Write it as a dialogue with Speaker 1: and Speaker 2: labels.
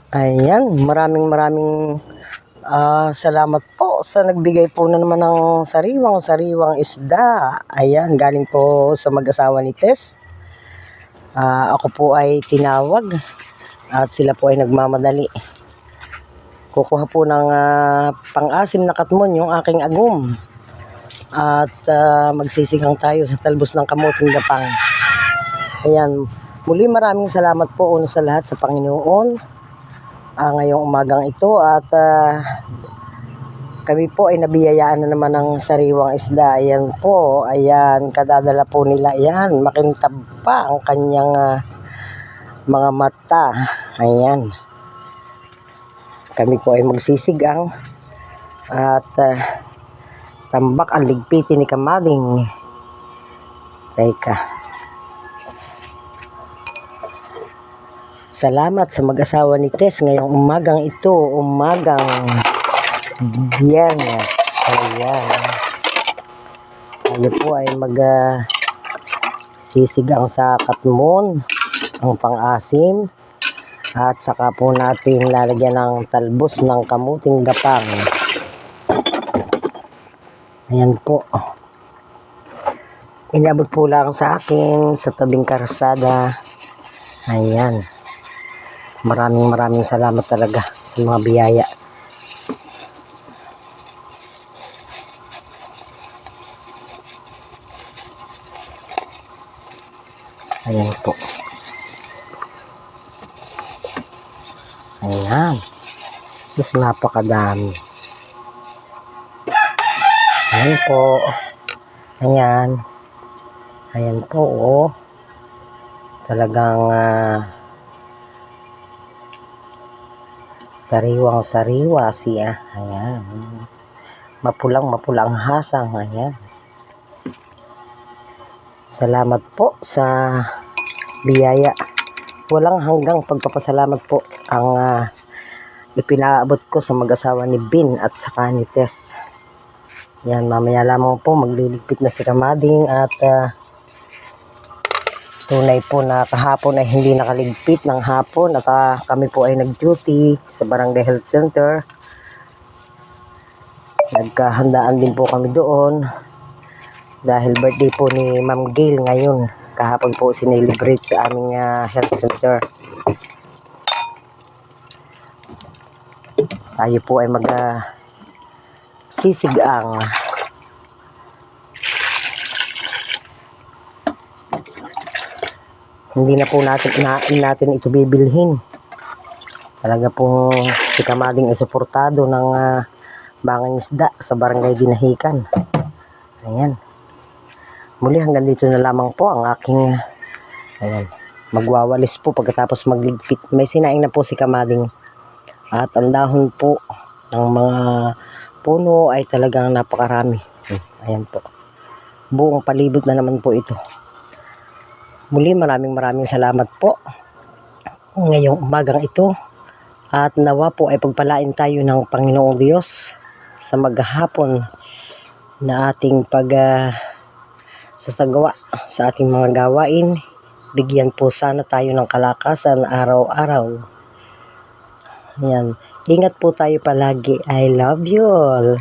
Speaker 1: Ayan, maraming salamat po sa nagbigay po na naman ng sariwang isda. Ayan, galing po sa mag-asawa ni Tess. Ako po ay tinawag at sila po ay nagmamadali. Kukuha po ng pang-asim na katmon yung aking agum. At magsisigang tayo sa talbos ng kamuting gapang. Ayan, muli maraming salamat po una sa lahat sa Panginoon. Ngayong umagang ito at kami po ay nabiyayaan na naman ng sariwang isda. Ayan po, ayan, kadadala po nila. Ayan, makintab pa ang kanyang mga mata. Ayan, kami po ay magsisigang at tambak ang ligpitin ni Kamading. Teka. Salamat sa mag-asawa ni Tess ngayong umagang ito, umagang Biyernes. Ayan. Tayo po ay sisigang sa katmon, ang pang-asim, at saka po natin lalagyan ng talbos ng kamuting gapang. Ayan po. Inabot po lang sa akin sa tabing karsada. Ayan. Maraming salamat talaga sa mga biyaya. Ayan po. Ayan. Sus, napakadami. Ayan po. Ayan. Ayan po, oh. Talagang sariwang-sariwa siya. Ayan. Mapulang hasang. Ayan. Salamat po sa biyaya. Walang hanggang pagpapasalamat po ang ipinaabot ko sa mag-asawa ni Bin at saka ni Tess. Yan, mamaya lamang po magliligpit na si Kamading at tunay po na kahapon ay hindi nakaligpit ng hapon at kami po ay nag-duty sa Barangay Health Center. Nagkahandaan din po kami doon dahil birthday po ni Ma'am Gail ngayon. Kahapon po sinelebrate sa aming health center. Tayo po ay sisigang. Hindi na po natin ito bibilhin. Talaga po si Kamading ay suportado ng bangang isda sa Barangay Dinahican. Ayan. Muli hanggang dito na lamang po ang aking ayan. Magwawalis po pagkatapos magligpit. May sinaing na po si Kamading. At ang dahon po ng mga puno ay talagang napakarami. Ayan po. Buong palibot na naman po ito. Muli maraming salamat po ngayong umagang ito at nawa po ay pagpalain tayo ng Panginoong Diyos sa maghapon na ating sasagawa sa ating mga gawain. Bigyan po sana tayo ng kalakasan araw-araw. Ayan. Ingat po tayo palagi. I love you all.